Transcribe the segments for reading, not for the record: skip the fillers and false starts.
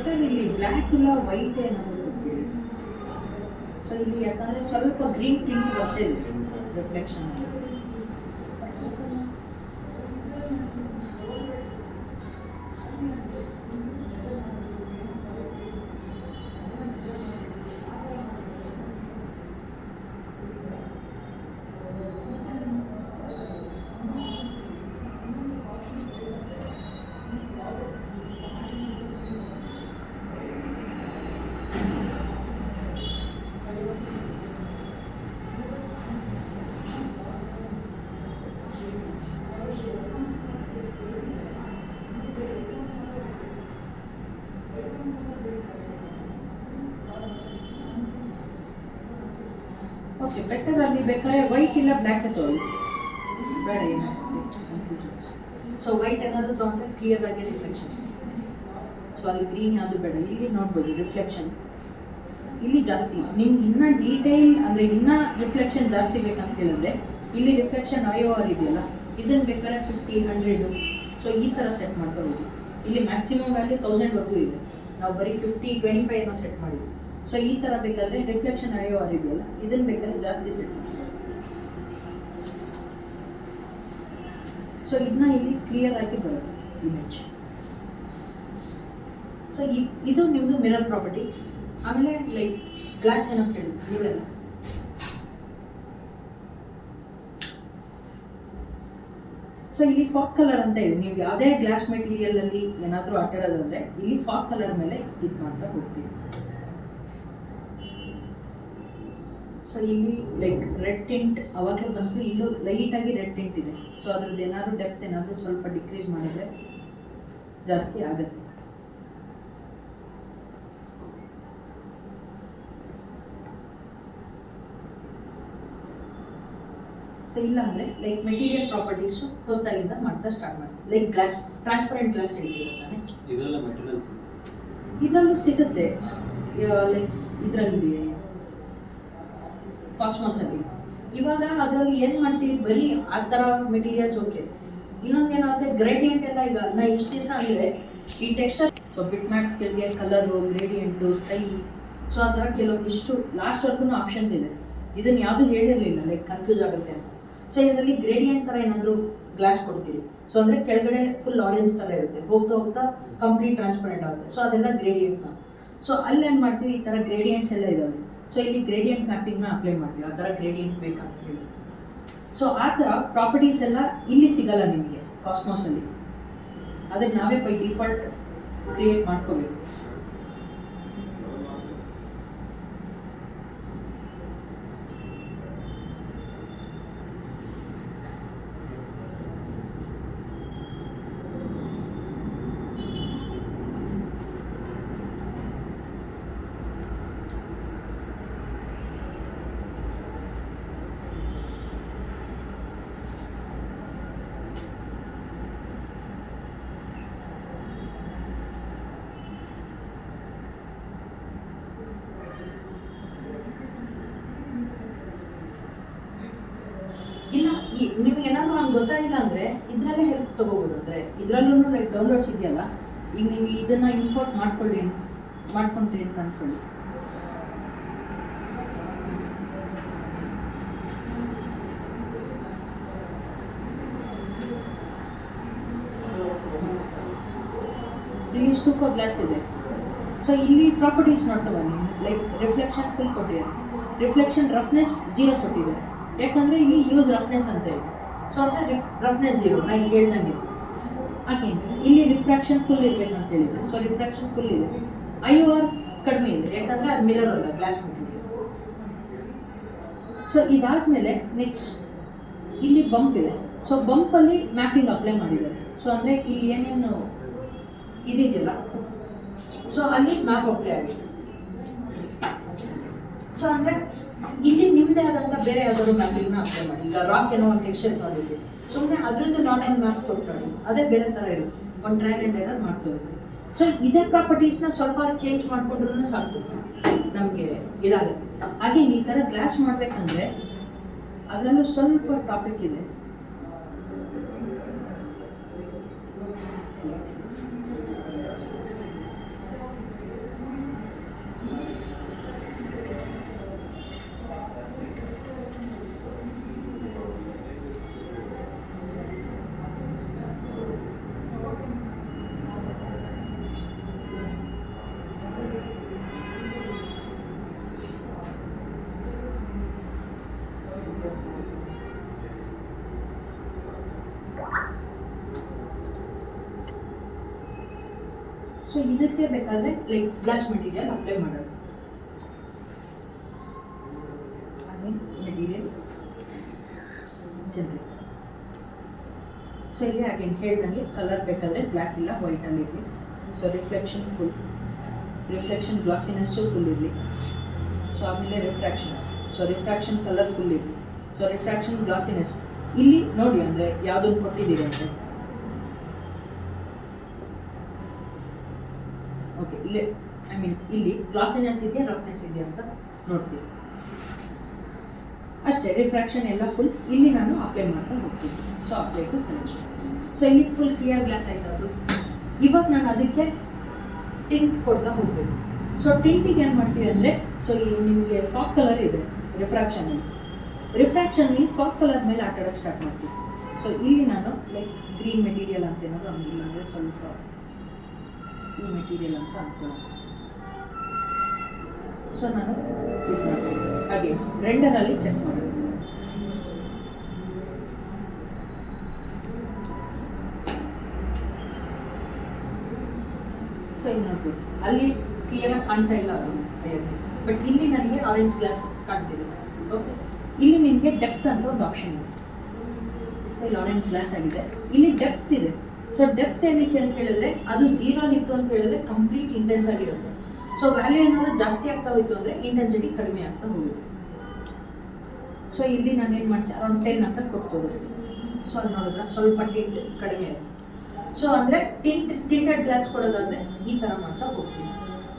Better ಇಲ್ಲಿ black ಇಲ್ಲ white ಏನಾದರೂ ಕೊಟ್ಬಿಡಿ. ಸೊ ಇಲ್ಲಿ ಯಾಕಂದರೆ ಸ್ವಲ್ಪ ಗ್ರೀನ್ ಟಿಂಟ್ ಬರ್ತಿದೆ ರಿಫ್ಲೆಕ್ಷನ್. ಓಕೆ, ಬೆಟರ್ ಅಲ್ಲಿ ಬೇಕಾದ್ರೆ ವೈಟ್ ಇಲ್ಲ ಬ್ಲ್ಯಾಕ್ ತಗೊಳ್ಳಿ, ಬೇಡ ಏನು. ಸೊ ವೈಟ್ ಏನಾದರೂ ತೊಗೊಂಡ್ರೆ ಕ್ಲಿಯರ್ ಆಗಿ ರಿಫ್ಲೆಕ್ಷನ್. ಸೊ ಅಲ್ಲಿ ಗ್ರೀನ್ ಯಾವುದು ಬೇಡ. ಇಲ್ಲಿ ನೋಡ್ಬೋದು ರಿಫ್ಲೆಕ್ಷನ್ ಇಲ್ಲಿ ಜಾಸ್ತಿ. ನಿಮ್ಗೆ ಇನ್ನೂ ಡೀಟೇಲ್ ಅಂದರೆ ಇನ್ನೂ ರಿಫ್ಲೆಕ್ಷನ್ ಜಾಸ್ತಿ ಬೇಕಂತ ಹೇಳಿದ್ರೆ ಇಲ್ಲಿ ರಿಫ್ಲೆಕ್ಷನ್ IOR ಇದೆಯಲ್ಲ, ಇದನ್ನು ಬೇಕಾದ್ರೆ 50, 100 ಸೊ ಈ ಥರ ಸೆಟ್ ಮಾಡ್ಕೋಬೋದು. ಇಲ್ಲಿ ಮ್ಯಾಕ್ಸಿಮಮ್ ವ್ಯಾಲ್ಯೂ 1000ವರೆಗೂ ಇದೆ. ನಾವು ಬರೀ 50, 25 ಏನೋ ಸೆಟ್ ಮಾಡಿದ್ವಿ. ಸೊ ಈ ಥರ ಬೇಕಾದರೆ ರಿಫ್ಲೆಕ್ಷನ್ IOR ಇದೆಯಲ್ಲ, ಇದನ್ನು ಬೇಕಾದ್ರೆ ಜಾಸ್ತಿ ಸೆಟ್ ಮಾಡಿ. ಸೊ ಇದನ್ನ ಇಲ್ಲಿ ಕ್ಲಿಯರ್ ಆಗಿ ಬರುತ್ತೆ ಇಮೇಜ್. ಸೊ ಇದು ನಿಮ್ಮದು ಮಿರರ್ ಪ್ರಾಪರ್ಟಿ. ಆಮೇಲೆ ಲೈಕ್ ಗ್ಲಾಸ್ ಏನೋ ಕೇಳಿ ನೀವೆಲ್ಲ. ಸೊ ಇಲ್ಲಿ ಫಾಗ್ ಕಲರ್ ಅಂತ ಇದೆ. ನೀವು ಯಾವುದೇ ಗ್ಲಾಸ್ ಮೆಟೀರಿಯಲ್ ಅಲ್ಲಿ ಏನಾದರೂ ಆಟಾಡೋದಂದ್ರೆ ಇಲ್ಲಿ ಫಾಗ್ ಕಲರ್ ಮೇಲೆ ಇದು ಮಾಡ್ತಾ ಹೋಗ್ತೀವಿ. ಸೊ ಇಲ್ಲಿ ಲೈಕ್ ರೆಡ್ ಟಿಂಟ್ ಅವಾಗಲೂ ಬಂತು, ಇಲ್ಲೂ ಲೈಟಾಗಿ ರೆಡ್ ಟಿಂಟ್ ಇದೆ. ಸೊ ಅದ್ರದ್ದು ಏನಾದರೂ ಡೆಪ್ತ್ ಏನಾದರೂ ಸ್ವಲ್ಪ ಡಿಕ್ರೀಸ್ ಮಾಡಿದರೆ ಜಾಸ್ತಿ ಆಗುತ್ತೆ. ಸೊ ಇಲ್ಲ ಅಂದರೆ ಲೈಕ್ ಮೆಟೀರಿಯಲ್ ಪ್ರಾಪರ್ಟೀಸು ಹೊಸದಾಗಿಂದ ಮಾಡ್ತಾ ಸ್ಟಾರ್ಟ್ ಮಾಡಿ. ಲೈಕ್ ಗ್ಲಾಸ್, ಟ್ರಾನ್ಸ್ಪರೆಂಟ್ ಗ್ಲಾಸ್ ಹಿಡಿತೀರ ತಾನೆ, ಇದರಲ್ಲೂ ಸಿಗುತ್ತೆ. ಲೈಕ್ ಇದರಲ್ಲಿ ಕಾಸ್ಮೋಸಲ್ಲಿ ಇವಾಗ ಅದರಲ್ಲಿ ಏನು ಮಾಡ್ತೀವಿ, ಬರೀ ಆ ಥರ ಮೆಟೀರಿಯಲ್ಸ್ ಓಕೆ. ಇನ್ನೊಂದೇನಾಗುತ್ತೆ, ಗ್ರೇಡಿಯಂಟ್ ಎಲ್ಲ ಈಗ ನಾ ಇಷ್ಟು ದಿವಸ ಅಂದರೆ ಈ ಟೆಕ್ಸ್ಚರ್, ಸೊ ಬಿಟ್ ಮ್ಯಾಟ್ ಕೆಳಗೆ ಕಲರು, ಗ್ರೇಡಿಯಂಟು, ಸ್ಕೈ, ಸೊ ಆ ಥರ ಕೆಲವೊಂದಿಷ್ಟು ಲಾಸ್ಟ್ವರೆಗೂ ಆಪ್ಷನ್ಸ್ ಇದೆ. ಇದನ್ನು ಯಾವುದೂ ಹೇಳಿರಲಿಲ್ಲ, ಲೈಕ್ ಕನ್ಫ್ಯೂಸ್ ಆಗುತ್ತೆ ಅಂತ. ಸೊ ಇದರಲ್ಲಿ ಗ್ರೇಡಿಯಂಟ್ ಥರ ಏನಾದರೂ ಗ್ಲಾಸ್ ಕೊಡ್ತೀರಿ. ಸೊ ಅಂದರೆ ಕೆಳಗಡೆ ಫುಲ್ ಆರೆಂಜ್ ಥರ ಇರುತ್ತೆ, ಹೋಗ್ತಾ ಹೋಗ್ತಾ ಕಂಪ್ಲೀಟ್ ಟ್ರಾನ್ಸ್ಪರೆಂಟ್ ಆಗುತ್ತೆ. ಸೊ ಅದೆಲ್ಲ ಗ್ರೇಡಿಯಂಟ್ನ. ಸೊ ಅಲ್ಲಿ ಏನು ಮಾಡ್ತೀವಿ, ಈ ಥರ ಗ್ರೇಡಿಯಂಟ್ಸ್ ಎಲ್ಲ ಇದ್ದಾವೆ. ಸೊ ಇಲ್ಲಿ ಗ್ರೇಡಿಯಂಟ್ ಮ್ಯಾಪಿಂಗ್ನ ಅಪ್ಲೈ ಮಾಡ್ತೀವಿ, ಆ ಥರ ಗ್ರೇಡಿಯಂಟ್ ಬೇಕಂತ ಹೇಳಿ. ಸೊ ಆ ಥರ ಪ್ರಾಪರ್ಟೀಸ್ ಎಲ್ಲ ಇಲ್ಲಿ ಸಿಗಲ್ಲ ನಿಮಗೆ ಕಾಸ್ಮೋಸಲ್ಲಿ. ಅದಕ್ಕೆ ನಾವೇ ಬೈ ಡಿಫಾಲ್ಟ್ ಕ್ರಿಯೇಟ್ ಮಾಡ್ಕೋಬೇಕು. ಇಲ್ಲ ನಿಮಗೆ ಏನಾದರೂ ಹಂಗೆ ಗೊತ್ತಾಗಿಲ್ಲ ಅಂದರೆ ಇದರಲ್ಲೇ ಹೆಲ್ಪ್ ತೊಗೋಬೋದು. ಅಂದರೆ ಇದರಲ್ಲೂ ಲೈಕ್ ಡೌನ್ಲೋಡ್ಸ್ ಇದೆಯಲ್ಲ, ಈಗ ನೀವು ಇದನ್ನು ಇಂಪೋರ್ಟ್ ಮಾಡ್ಕೊಂಡ್ರಿ ಅಂತ ಅನ್ಕೊಳ್ಳಿ. ಇಲ್ಲಿ ಸ್ಟೂಕೋ ಗ್ಲಾಸ್ ಇದೆ. ಸೊ ಇಲ್ಲಿ ಪ್ರಾಪರ್ಟೀಸ್ ನೋಡ್ತಾ ಬನ್ನಿ. ಲೈಕ್ ರಿಫ್ಲೆಕ್ಷನ್ ಫುಲ್ ಕೊಟ್ಟಿದ್ದಾರೆ, ರಿಫ್ಲೆಕ್ಷನ್ ರಫ್ನೆಸ್ 0 ಕೊಟ್ಟಿದ್ದಾರೆ. ಯಾಕಂದರೆ ಇಲ್ಲಿ ಯೂಸ್ ರಫ್ನೆಸ್ ಅಂತ ಇದೆ. ಸೊ ಅಂದರೆ ರಫ್ನೆಸ್ 0 ನಾನು ಹೇಳ್ದಂಗೆ. ಹಾಗೆ ಇಲ್ಲಿ ರಿಫ್ರಾಕ್ಷನ್ ಫುಲ್ ಇರಬೇಕಂತ ಹೇಳಿದೆ. ಸೊ ರಿಫ್ರಾಕ್ಷನ್ ಫುಲ್ ಇದೆ. IOR ಕಡಿಮೆ ಇದೆ, ಯಾಕಂದರೆ ಅದು ಮಿರರ್ ಅಲ್ಲ, ಗ್ಲಾಸ್ ಮೆಟೀರಿಯಲ್. ಸೊ ಇದಾದಮೇಲೆ ನೆಕ್ಸ್ಟ್ ಇಲ್ಲಿ ಬಂಪ್ ಇದೆ. ಸೊ ಬಂಪಲ್ಲಿ ಮ್ಯಾಪಿಂಗ್ ಅಪ್ಲೈ ಮಾಡಿದ್ದಾರೆ. ಸೊ ಅಂದರೆ ಇಲ್ಲಿ ಏನೇನು ಇದೆಯಲ್ಲ, ಸೊ ಅಲ್ಲಿ ಮ್ಯಾಪ್ ಅಪ್ಲೈ ಆಗಿದೆ. ಸೊ ಅಂದರೆ ಇಲ್ಲಿ ನಿಮ್ಮದೇ ಆದಂಥ ಬೇರೆ ಯಾವ್ದಾದ್ರು ಮ್ಯಾಪಿಂಗ್ನ ಅಪ್ಲೈ ಮಾಡಿ. ಈಗ ರಾಕ್ ಏನೋ ಒಂದು ಟೆಕ್ಸ್ಚರ್ ತೊಗೊಂಡಿದ್ವಿ, ಸುಮ್ಮನೆ ಅದರದ್ದು ನಾರ್ಮಲ್ ಮ್ಯಾಪ್ ಕೊಟ್ಟು ನೋಡಿ, ಅದೇ ಬೇರೆ ಥರ ಇರುತ್ತೆ. ಒಂದು ಟ್ರಯಲ್ ಆ್ಯಂಡ್ ಎರರ್ ಮಾಡಿ ತೋರಿಸ್ತೀವಿ. ಸೊ ಇದೇ ಪ್ರಾಪರ್ಟೀಸ್ನ ಸ್ವಲ್ಪ ಚೇಂಜ್ ಮಾಡ್ಕೊಂಡ್ರೂ ಸಾಕು, ನಮಗೆ ಇದಾಗುತ್ತೆ. ಹಾಗೆ ಈ ಥರ ಗ್ಲಾಸ್ ಮಾಡಬೇಕಂದ್ರೆ ಅದರಲ್ಲೂ ಸ್ವಲ್ಪ ಟಾಪಿಕ್ ಇದೆ. ಸೊ ಇದಕ್ಕೆ ಬೇಕಾದರೆ ಲೈಕ್ ಗ್ಲಾಸ್ ಮೆಟೀರಿಯಲ್ ಅಪ್ಲೈ ಮಾಡೋದು. ಹಾಗೆ ಮೆಟೀರಿಯಲ್ ಜನರೇಟ್. ಸೊ ಇಲ್ಲಿ ಅಗೇನ್ ಹೇಳ್ದಂಗೆ ಕಲರ್ ಬೇಕಾದರೆ ಬ್ಲ್ಯಾಕ್ ಇಲ್ಲ ವೈಟಲ್ಲಿ ಇರಲಿ. So reflection full, reflection glossiness full ಇರಲಿ. ಸೊ ಆಮೇಲೆ refraction, so refraction colour full ಇರಲಿ. ಸೊ ರಿಫ್ರಾಕ್ಷನ್ ಗ್ಲಾಸಿನೆಸ್ ಇಲ್ಲಿ ನೋಡಿ ಅಂದರೆ ಯಾವುದನ್ನು ಕೊಟ್ಟಿದ್ದೀರಿ ಅಂದರೆ ಓಕೆ ಇಲ್ಲಿ ಐ ಮೀನ್ ಇಲ್ಲಿ ಗ್ಲಾಸಿನೆಸ್ ಇದೆಯಾ ರಫ್ನೆಸ್ ಇದೆಯಾ ಅಂತ ನೋಡ್ತೀವಿ ಅಷ್ಟೇ. ರಿಫ್ರಾಕ್ಷನ್ ಎಲ್ಲ ಫುಲ್ ಇಲ್ಲಿ ನಾನು ಅಪ್ಲೈ ಮಾಡ್ತಾ ಹೋಗ್ತೀನಿ. So apply to selection. So ಇಲ್ಲಿ ಫುಲ್ ಕ್ಲಿಯರ್ ಗ್ಲಾಸ್ ಆಯ್ತು ಅದು. ಇವಾಗ ನಾನು ಅದಕ್ಕೆ ಟಿಂಟ್ ಕೊಡ್ತಾ ಹೋಗಬೇಕು. ಸೊ ಟಿಂಟಿಗೆ ಏನು ಮಾಡ್ತೀವಿ ಅಂದರೆ, ಸೊ ಈ ನಿಮಗೆ ಫಾಗ್ ಕಲರ್ ಇದೆ ರಿಫ್ರಾಕ್ಷನಲ್ಲಿ ಫಾಗ್ ಕಲರ್ ಮೇಲೆ ಆಟ ಆಡೋಕ್ಕೆ ಸ್ಟಾರ್ಟ್ ಮಾಡ್ತೀವಿ. ಸೊ ಇಲ್ಲಿ ನಾನು ಲೈಕ್ ಗ್ರೀನ್ ಮೆಟೀರಿಯಲ್ ಅಂತ ಏನಾದರೂ ಹಂಗಿಲ್ಲ ಅಂದರೆ ಸ್ವಲ್ಪ ಈ ಮೆಟೀರಿಯಲ್ ಅಂತ ಅನ್ಕೊಳ್ಳೋಣ. ಸೊ ನಾನು ಇದು ಮಾಡ್ತೀನಿ ಹಾಗೆ ರೆಂಡರಲ್ಲಿ ಚೆಕ್ ಮಾಡೋದು. ಸೊ ಇಲ್ಲಿ ನೋಡ್ಬೋದು ಅಲ್ಲಿ ಕ್ಲಿಯರಾಗಿ ಕಾಣ್ತಾ ಇಲ್ಲ ಅದು ಅಯ್ಯಕ್ಕೆ, ಬಟ್ ಇಲ್ಲಿ ನನಗೆ ಆರೆಂಜ್ ಗ್ಲಾಸ್ ಕಾಣ್ತಿದೆ. ಓಕೆ, ಇಲ್ಲಿ ನಿಮಗೆ ಡೆಪ್ತ್ ಅಂತ ಒಂದು ಆಪ್ಷನ್ ಇದೆ. ಸೊ ಇಲ್ಲಿ ಆರೆಂಜ್ ಗ್ಲಾಸ್ ಆಗಿದೆ, ಇಲ್ಲಿ ಡೆಪ್ತ್ ಇದೆ. ಸೊ ಡೆಪ್ತ್ ಏನಕ್ಕೆ ಅಂತ ಹೇಳಿದ್ರೆ ಅದು ಝೀರೋಲಿತ್ತು ಅಂತ ಹೇಳಿದ್ರೆ ಕಂಪ್ಲೀಟ್ ಇಂಟೆನ್ಸ್ ಆಗಿರುತ್ತೆ. ಸೊ ವ್ಯಾಲ್ಯೂ ಏನಾದರೂ ಜಾಸ್ತಿ ಆಗ್ತಾ ಹೋಯ್ತು ಅಂದರೆ ಇಂಟೆನ್ಸಿಟಿ ಕಡಿಮೆ ಆಗ್ತಾ ಹೋಗುತ್ತೆ. ಸೊ ಇಲ್ಲಿ ನಾನು ಏನು ಮಾಡ್ತೀನಿ ಅರೌಂಡ್ 10 ಅಂತ ಕೊಟ್ಟು ತೋರಿಸ್ತೀನಿ. ಸೊ ಅದು ನೋಡಿದ್ರೆ ಸ್ವಲ್ಪ ಟಿಂಟ್ ಕಡಿಮೆ ಆಯಿತು. ಸೊ ಅಂದರೆ ಟಿಂಟೆಡ್ ಗ್ಲಾಸ್ ಕೊಡೋದಾದರೆ ಈ ಥರ ಮಾಡ್ತಾ ಹೋಗ್ತೀನಿ.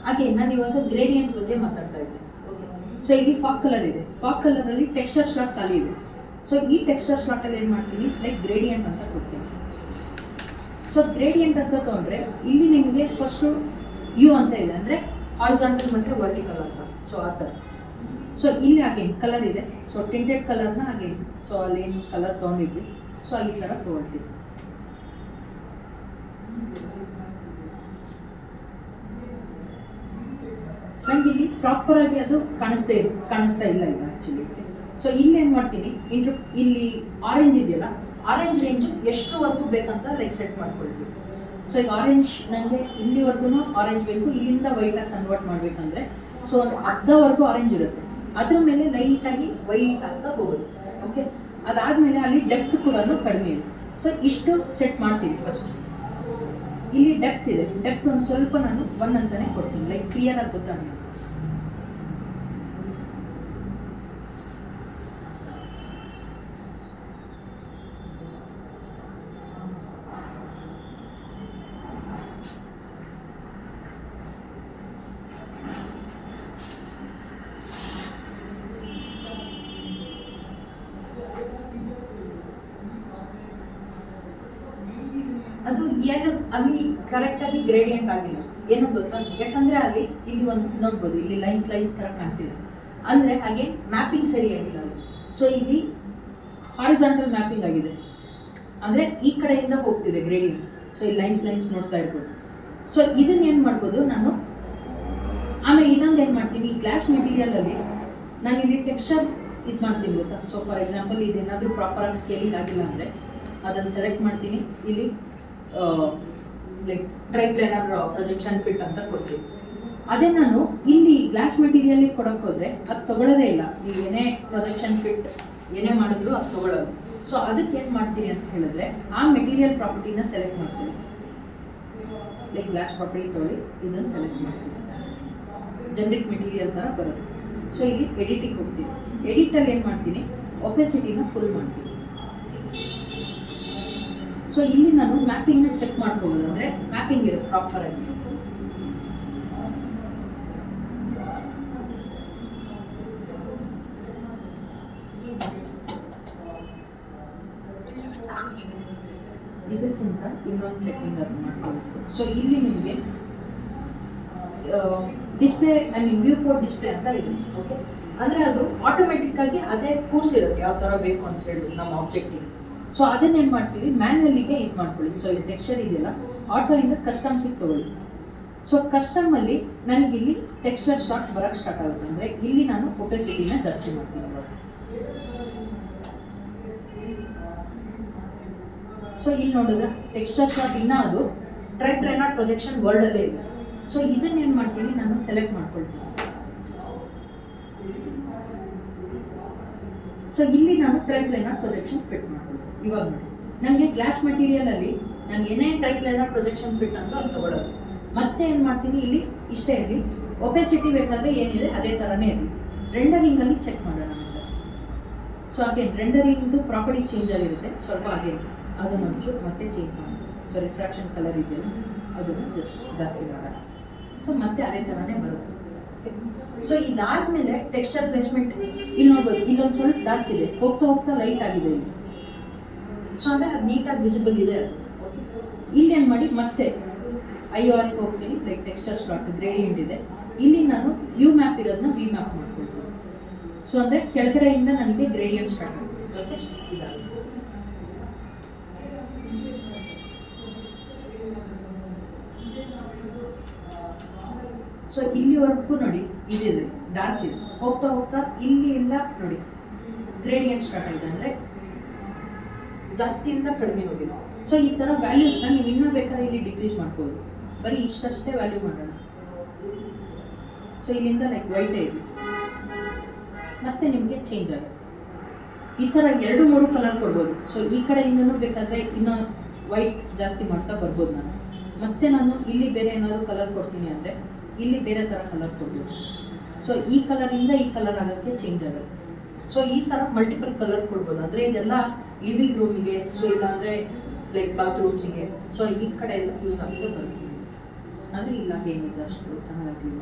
ಹಾಗೆ ನಾನು ಇವಾಗ ಗ್ರೇಡಿಯಂಟ್ ಬಗ್ಗೆ ಮಾತಾಡ್ತಾ ಇದ್ದೆ. ಓಕೆ, ಸೊ ಇಲ್ಲಿ ಫಾಗ್ ಕಲರ್ ಇದೆ, ಫಾಗ್ ಕಲರಲ್ಲಿ ಟೆಕ್ಸ್ಚರ್ ಸ್ಲಾಟ್ ಖಾಲಿ ಇದೆ. ಸೊ ಈ ಟೆಕ್ಸ್ಚರ್ ಸ್ಲಾಟಲ್ಲಿ ಏನು ಮಾಡ್ತೀನಿ ಲೈಕ್ ಗ್ರೇಡಿಯಂಟ್ ಅಂತ ಕೊಡ್ತೀನಿ. ಸೊ ಗ್ರೇಡಿಯಂಟ್ ಅಂತ ತೊಗೊಂಡ್ರೆ ಇಲ್ಲಿ ನಿಮಗೆ ಫಸ್ಟು ಯು ಅಂತ ಇದೆ ಅಂದರೆ ಹಾರಿಜಾಂಟಲ್ ಮತ್ತು ವರ್ಟಿಕಲ್ ಅಂತ. ಸೊ ಆ ಥರ. ಸೊ ಇಲ್ಲಿ ಅಗೇನ್ ಕಲರ್ ಇದೆ. ಸೊ ಟಿಂಟೆಡ್ ಕಲರ್ನ ಅಗೇನ್ ಸೊ ಅಲ್ಲೇನು ಕಲರ್ ತೊಗೊಂಡಿದ್ವಿ ಸೊ ಈ ಥರ ತೊಗೊಳ್ತೀವಿ. ನಂಗೆ ಇಲ್ಲಿ ಪ್ರಾಪರ್ ಆಗಿ ಅದು ಕಾಣಿಸ್ತಾ ಇಲ್ಲ ಈಗ ಆ್ಯಕ್ಚುಲಿ. ಸೊ ಇಲ್ಲಿ ಏನು ಮಾಡ್ತೀನಿ ಇಲ್ಲಿ ಆರೆಂಜ್ ಇದೆಯಲ್ಲ, ಆರೆಂಜ್ ರೇಂಜು ಎಷ್ಟರವರೆಗೂ ಬೇಕಂತ ಲೈಕ್ ಸೆಟ್ ಮಾಡ್ಕೊಳ್ತೀವಿ. ಸೊ ಈಗ ಆರೆಂಜ್ ನನಗೆ ಇಲ್ಲಿವರೆಗೂ ಆರೆಂಜ್ ಬೇಕು, ಇಲ್ಲಿಂದ ವೈಟಾಗಿ ಕನ್ವರ್ಟ್ ಮಾಡಬೇಕಂದ್ರೆ ಸೊ ಒಂದು ಅರ್ಧವರೆಗೂ ಆರೆಂಜ್ ಇರುತ್ತೆ, ಅದ್ರ ಮೇಲೆ ಲೈಟಾಗಿ ವೈಟ್ ಅಂತ ಹೋಗೋದು. ಓಕೆ, ಅದಾದಮೇಲೆ ಅಲ್ಲಿ ಡೆಪ್ತ್ ಕೂಡ ಕಡಿಮೆ ಇದೆ. ಸೊ ಇಷ್ಟು ಸೆಟ್ ಮಾಡ್ತೀವಿ ಫಸ್ಟ್. ಇಲ್ಲಿ ಡೆಪ್ತ್ ಇದೆ, ಡೆಪ್ತ್ ಒಂದು ಸ್ವಲ್ಪ ನಾನು 1 ಅಂತಾನೆ ಕೊಡ್ತೀನಿ ಲೈಕ್ ಕ್ಲಿಯರ್ ಆಗಿ ಗೊತ್ತಾಗಲ್ಲ. ಅದು ಏನು ಅಲ್ಲಿ ಕರೆಕ್ಟಾಗಿ ಗ್ರೇಡಿಯಂಟ್ ಆಗಿಲ್ಲ, ಏನೋ ಗೊತ್ತಾ, ಯಾಕಂದರೆ ಅಲ್ಲಿ ಇಲ್ಲಿ ಒಂದು ನೋಡ್ಬೋದು ಇಲ್ಲಿ ಲೈನ್ಸ್ ಥರ ಕಾಣ್ತಿದೆ ಅಂದರೆ ಹಾಗೆ ಮ್ಯಾಪಿಂಗ್ ಸರಿಯಾಗಿಲ್ಲ ಅಲ್ಲಿ. ಸೊ ಇಲ್ಲಿ ಹಾರಿಜಾಂಟಲ್ ಮ್ಯಾಪಿಂಗ್ ಆಗಿದೆ ಅಂದರೆ ಈ ಕಡೆಯಿಂದ ಹೋಗ್ತಿದೆ ಗ್ರೇಡಿಯಂಟ್. ಸೊ ಈ ಲೈನ್ಸ್ ನೋಡ್ತಾ ಇರ್ಬೋದು. ಸೊ ಇದನ್ನ ಏನು ಮಾಡ್ಬೋದು ನಾನು ಆಮೇಲೆ ಇನ್ನೊಂದು ಏನು ಮಾಡ್ತೀನಿ, ಈ ಗ್ಲಾಸ್ ಮೆಟೀರಿಯಲಲ್ಲಿ ನಾನು ಇಲ್ಲಿ ಟೆಕ್ಸ್ಚರ್ ಇದು ಮಾಡ್ತೀನಿ ಗೊತ್ತಾ. ಸೊ ಫಾರ್ ಎಕ್ಸಾಂಪಲ್ ಇದೇನಾದರೂ ಪ್ರಾಪರಾಗಿ ಸ್ಕೇಲಿಂಗ್ ಆಗಿಲ್ಲ ಅಂದರೆ ಅದನ್ನು ಸೆಲೆಕ್ಟ್ ಮಾಡ್ತೀನಿ. ಇಲ್ಲಿ ಲೈಕ್ ಟ್ರೈಪ್ಲೇನರ್ ಪ್ರೊಜೆಕ್ಷನ್ ಫಿಟ್ ಅಂತ ಕೊಡ್ತೀವಿ. ಅದೇ ನಾನು ಇಲ್ಲಿ ಗ್ಲಾಸ್ ಮೆಟೀರಿಯಲ್ಗೆ ಕೊಡೋಕೆ ಹೋದರೆ ಅದು ತೊಗೊಳ್ಳೋದೇ ಇಲ್ಲ. ನೀವು ಏನೇ ಪ್ರೊಜೆಕ್ಷನ್ ಫಿಟ್ ಏನೇ ಮಾಡಿದ್ರು ಅದು ತೊಗೊಳ್ಳೋದು. ಸೊ ಅದಕ್ಕೆ ಏನು ಮಾಡ್ತೀರಿ ಅಂತ ಹೇಳಿದ್ರೆ ಆ ಮೆಟೀರಿಯಲ್ ಪ್ರಾಪರ್ಟಿನ ಸೆಲೆಕ್ಟ್ ಮಾಡ್ತೀನಿ. ಲೈಕ್ ಗ್ಲಾಸ್ ಪ್ರಾಪರ್ಟಿ ತೊಗೊಳ್ಳಿ, ಇದನ್ನು ಸೆಲೆಕ್ಟ್ ಮಾಡ್ತೀನಿ. ಜನರಿಕ್ ಮೆಟೀರಿಯಲ್ ಥರ ಬರುತ್ತೆ. ಸೊ ಇಲ್ಲಿ ಎಡಿಟಿಗೆ ಹೋಗ್ತೀನಿ. ಎಡಿಟಲ್ಲಿ ಏನು ಮಾಡ್ತೀನಿ, ಒಪೆಸಿಟಿನ ಫುಲ್ ಮಾಡ್ತೀನಿ. ಸೊ ಇಲ್ಲಿ ನಾನು ಮ್ಯಾಪಿಂಗ್ನ ಚೆಕ್ ಮಾಡ್ಕೋಬೋದು, ಅಂದರೆ ಮ್ಯಾಪಿಂಗ್ ಇರುತ್ತೆ ಪ್ರಾಪರಾಗಿ. ಇದಕ್ಕಿಂತ ಇನ್ನೊಂದು ಸೆಟ್ಟಿಂಗ್ ಅದು ಮಾಡ್ಕೋಬೇಕು. ಸೊ ಇಲ್ಲಿ ನಿಮಗೆ ಡಿಸ್ಪ್ಲೇ ವ್ಯೂ ಪೋರ್ಟ್ ಡಿಸ್ಪ್ಲೇ ಅಂತ ಇದೆ. ಓಕೆ, ಅಂದರೆ ಅದು ಆಟೋಮೆಟಿಕ್ಕಾಗಿ ಅದೇ ಕೂರಿಸಿರುತ್ತೆ ಯಾವ ಥರ ಬೇಕು ಅಂತ ಹೇಳಿ ನಮ್ಮ ಆಬ್ಜೆಕ್ಟಿಗೆ. ಸೊ ಅದನ್ನೇನು ಮಾಡ್ತೀವಿ, ಮ್ಯಾನ್ಯಲಿಗೆ ಇದು ಮಾಡ್ಕೊಳ್ಳಿ. ಸೊ ಈ ಟೆಕ್ಸ್ಚರ್ ಇದೆಯಲ್ಲ ಆಟೋಯಿಂದ ಕಸ್ಟಮ್ಸಿಗೆ ತೊಗೊಳ್ಳಿ. ಸೊ ಕಸ್ಟಮಲ್ಲಿ ನನಗಿಲ್ಲಿ ಟೆಕ್ಸ್ಚರ್ ಸ್ಟಾರ್ಟ್ ಬರೋಕ್ಕೆ ಸ್ಟಾರ್ಟ್ ಆಗುತ್ತೆ. ಅಂದರೆ ಇಲ್ಲಿ ನಾನು ಒಪೆಸಿಟಿನ ಜಾಸ್ತಿ ಮಾಡ್ತೀನಿ ಇವಾಗ. ಸೊ ಇಲ್ಲಿ ನೋಡಿದ್ರೆ ಟೆಕ್ಸ್ಚರ್ ಶಾಟ್ ಇನ್ನೂ ಅದು ಟ್ರೈಪ್ಲೆನಾರ್ ಪ್ರೊಜೆಕ್ಷನ್ ವರ್ಡಲ್ಲೇ ಇದೆ. ಸೊ ಇದನ್ನ ಏನು ಮಾಡ್ತೀನಿ, ನಾನು ಸೆಲೆಕ್ಟ್ ಮಾಡ್ಕೊಳ್ತೀನಿ. ಸೊ ಇಲ್ಲಿ ನಾನು ಟ್ರೈಪ್ಲೆನಾರ್ ಪ್ರೊಜೆಕ್ಷನ್ ಫಿಟ್ ಮಾಡ್ಬೋದು. ಇವಾಗ ನೋಡಿ, ನನಗೆ ಗ್ಲಾಸ್ ಮೆಟೀರಿಯಲಲ್ಲಿ ನಾನು ಏನೇ ಟ್ರೈಪ್ಲೆನಾರ್ ಪ್ರೊಜೆಕ್ಷನ್ ಫಿಟ್ ಅಂದರೂ ಅದು ತೊಗೊಳ್ಳೋದು. ಮತ್ತೆ ಏನು ಮಾಡ್ತೀನಿ, ಇಲ್ಲಿ ಇಷ್ಟೇ ಇರಲಿ, ಒಪೆಸಿಟಿ ಬೇಕಾದರೆ ಏನಿದೆ ಅದೇ ಥರನೇ ಇರಲಿ. ರೆಂಡರಿಂಗಲ್ಲಿ ಚೆಕ್ ಮಾಡೋಣ ಅಂತ. ಸೊ ಹಾಗೆ ರೆಂಡರಿಂಗ್ದು ಪ್ರಾಪರ್ಟಿ ಚೇಂಜ್ ಆಗಿರುತ್ತೆ ಸ್ವಲ್ಪ, ಹಾಗೆ ಅದನ್ನು ಒಂಚೂರು ಮತ್ತೆ ಚೇಂಜ್ ಮಾಡೋಣ. ಸೊ ರಿಫ್ರಾಕ್ಷನ್ ಕಲರ್ ಇದೆಯಲ್ಲ ಅದನ್ನು ಜಸ್ಟ್ ಜಾಸ್ತಿ ಮಾಡೋಣ. ಸೊ ಮತ್ತೆ ಅದೇ ಥರನೇ ಬರುತ್ತೆ. ಸೊ ಇದಾದ್ಮೇಲೆ ಟೆಕ್ಸ್ಚರ್ ಪ್ಲೇಸ್ಮೆಂಟ್ ಇಲ್ಲಿ ನೋಡ್ಬೋದು, ಇಲ್ಲೊಂದು ಸ್ವಲ್ಪ ಡಾರ್ಕ್ ಇದೆ, ಹೋಗ್ತಾ ಹೋಗ್ತಾ ಲೈಟ್ ಆಗಿದೆ ಇಲ್ಲಿ. ಸೊ ಅಂದರೆ ಅದು ನೀಟಾಗಿ ವಿಸಿಬಲ್ ಇದೆ ಅದು. ಇಲ್ಲಿ ಏನು ಮಾಡಿ ಮತ್ತೆ IOR ಹೋಗ್ತೀನಿ, ಲೈಕ್ ಟೆಕ್ಸ್ಚರ್ ಸ್ಲಾಟ್ ಗ್ರೇಡಿಯಂಟ್ ಇದೆ. ಇಲ್ಲಿ ನಾನು ಯು ಮ್ಯಾಪ್ ಇರೋದನ್ನ ವಿ ಮ್ಯಾಪ್ ಮಾಡ್ಕೊಳ್ತೀನಿ. ಸೊ ಅಂದರೆ ಕೆಳಗಡೆಯಿಂದ ನನಗೆ ಗ್ರೇಡಿಯಂಟ್ ಸ್ಟಾರ್ಟ್ ಆಗುತ್ತೆ. ಓಕೆ, ಇದಾಗುತ್ತೆ. ಸೊ ಇಲ್ಲಿವರೆಗೂ ನೋಡಿ ಇದಿದೆ, ಡಾರ್ಕ್ ಇದೆ, ಹೋಗ್ತಾ ಹೋಗ್ತಾ ಇಲ್ಲಿಂದ ನೋಡಿ ಗ್ರೇಡಿಯಂಟ್ ಸ್ಟಾರ್ಟ್ ಆಗಿದೆ, ಅಂದರೆ ಜಾಸ್ತಿಯಿಂದ ಕಡಿಮೆ ಹೋಗಿದೆ. ಸೊ ಈ ಥರ ವ್ಯಾಲ್ಯೂಸ್ನ ನೀವು ಇನ್ನೂ ಬೇಕಾದ್ರೆ ಇಲ್ಲಿ ಡಿಕ್ರೀಸ್ ಮಾಡ್ಕೋಬೋದು. ಬರೀ ಇಷ್ಟಷ್ಟೇ ವ್ಯಾಲ್ಯೂ ಮಾಡೋಣ. ಸೊ ಇಲ್ಲಿಂದ ಲೈಕ್ ವೈಟೇ ಇದೆ, ಮತ್ತೆ ನಿಮಗೆ ಚೇಂಜ್ ಆಗುತ್ತೆ. ಈ ಥರ 2-3 ಕಲರ್ ಕೊಡ್ಬೋದು. ಸೊ ಈ ಕಡೆಯಿಂದನೂ ಬೇಕಾದರೆ ಇನ್ನೂ ವೈಟ್ ಜಾಸ್ತಿ ಮಾಡ್ತಾ ಬರ್ಬೋದು ನಾನು. ಮತ್ತೆ ನಾನು ಇಲ್ಲಿ ಬೇರೆ ಏನಾದರೂ ಕಲರ್ ಕೊಡ್ತೀನಿ ಅಂದರೆ ಇಲ್ಲಿ ಬೇರೆ ಥರ ಕಲರ್ ಕೊಡ್ಬೋದು. ಸೊ ಈ ಕಲರಿಂದ ಈ ಕಲರ್ ಆಗೋಕ್ಕೆ ಚೇಂಜ್ ಆಗುತ್ತೆ. ಸೊ ಈ ಥರ ಮಲ್ಟಿಪಲ್ ಕಲರ್ ಕೊಡ್ಬೋದು. ಅಂದರೆ ಇದೆಲ್ಲ ಲಿವಿಂಗ್ ರೂಮಿಗೆ, ಸೊ ಇಲ್ಲಾಂದರೆ ಲೈಕ್ ಬಾತ್ರೂಮ್ಸಿಗೆ, ಸೊ ಈ ಕಡೆ ಎಲ್ಲ ಯೂಸ್ ಆಗ್ತಾ ಬರ್ತೀನಿ. ಅಂದರೆ ಇಲ್ಲಾಗೆ ಏನಿದೆ ಅಷ್ಟು ಚೆನ್ನಾಗಿಲ್ಲ.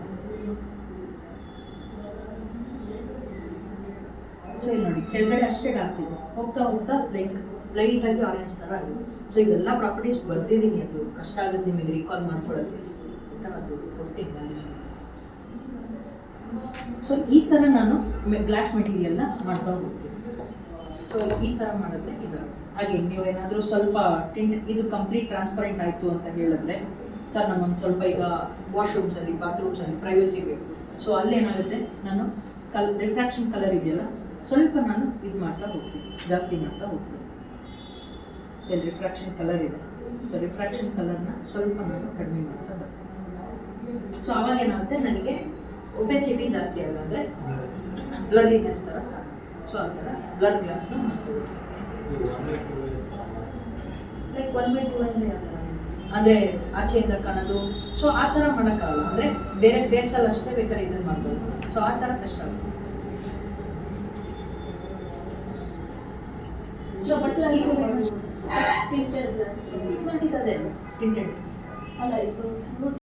ಸೊ ಇಲ್ಲಿ ನೋಡಿ ಕೆಳಗಡೆ ಅಷ್ಟೇ ಡಾರ್ಕ್ ಇದೆ, ಹೋಗ್ತಾ ಹೋಗ್ತಾ ಲೈಕ್ ಲೈಟಾಗಿ ಆರೆಂಜ್ ಥರ ಆಗಿದೆ. ಸೊ ಇವೆಲ್ಲ ಪ್ರಾಪರ್ಟೀಸ್ ಬರ್ತಿದ್ದೀನಿ, ಅದು ಕಷ್ಟ ಆಗುತ್ತೆ ನಿಮಗೆ ರೀಕಾಲ್ ಮಾಡ್ಕೊಳ್ಳೋಕ್ಕೆ. ಅದು ಕೊಡ್ತೀನಿ ವ್ಯಾಲ್ಯೂಸ್. ಸೊ ಈ ಥರ ನಾನು ಗ್ಲಾಸ್ ಮೆಟೀರಿಯಲ್ನ ಮಾಡ್ತಾ ಹೋಗ್ತೀನಿ. ಸೊ ಈ ಥರ ಮಾಡಿದ್ರೆ ಇದು. ಹಾಗೆ ನೀವೇನಾದರೂ ಸ್ವಲ್ಪ ಟಿಂಟ್ ಇದು ಕಂಪ್ಲೀಟ್ ಟ್ರಾನ್ಸ್ಪರೆಂಟ್ ಆಯಿತು ಅಂತ ಹೇಳಿದ್ರೆ, ಸರ್ ನನ್ನೊಂದು ಸ್ವಲ್ಪ ಈಗ ವಾಶ್ರೂಮ್ಸಲ್ಲಿ ಬಾತ್ರೂಮ್ಸಲ್ಲಿ ಪ್ರೈವಸಿ ಬೇಕು. ಸೊ ಅಲ್ಲೇನಾಗುತ್ತೆ, ನಾನು ರಿಫ್ರಾಕ್ಷನ್ ಕಲರ್ ಇದೆಯಲ್ಲ ಸ್ವಲ್ಪ ನಾನು ಇದು ಮಾಡ್ತಾ ಹೋಗ್ತೀನಿ, ಜಾಸ್ತಿ ಮಾಡ್ತಾ ಹೋಗ್ತೀನಿ. ಸೊ ಇಲ್ಲಿ ರಿಫ್ರಾಕ್ಷನ್ ಕಲರ್ ಇದೆ, ಸೊ ರಿಫ್ರಾಕ್ಷನ್ ಕಲರ್ನ ಸ್ವಲ್ಪ ನಾನು ಕಡಿಮೆ ಮಾಡ್ತಾ ಬರ್ತೀನಿ. ಸೊ ಅವಾಗ ಏನಾಗುತ್ತೆ, ನನಗೆ ಒಪೆಸಿಟಿ ಜಾಸ್ತಿ ಆಗುತ್ತೆ, ಅಂದರೆ ಬ್ಲರಿನೆಸ್ ಥರ ಕಾಣುತ್ತೆ. ಸೊ ಆ ಥರ ಬ್ಲರ್ ಗ್ಲಾಸ್ನ ಮಾಡ್ಕೋಬೋದು. ಲೈಕ್ 1/2 ಅಂದರೆ ಯಾವ ಥರ ಅಂದರೆ ಆಚೆಯಿಂದ ಕಾಣೋದು. ಸೊ ಆ ಥರ ಮಾಡೋಕ್ಕಾಗಲ್ಲ, ಅಂದರೆ ಬೇರೆ ಫೇಸಲ್ಲಿ ಅಷ್ಟೇ ಬೇಕಾದ್ರೆ ಇದನ್ನು ಮಾಡ್ಬೋದು. ಸೊ ಆ ಥರ ಕಷ್ಟ ಆಗುತ್ತೆ. ಸೊ ಬಟ್ ಟಿಂಟೆಡ್ ಗ್ಲಾಸ್ ಮಾಡಿದ್ದದೆ ಟಿಂಟೆಡ್ ಅಲ್ಲ, ಇದು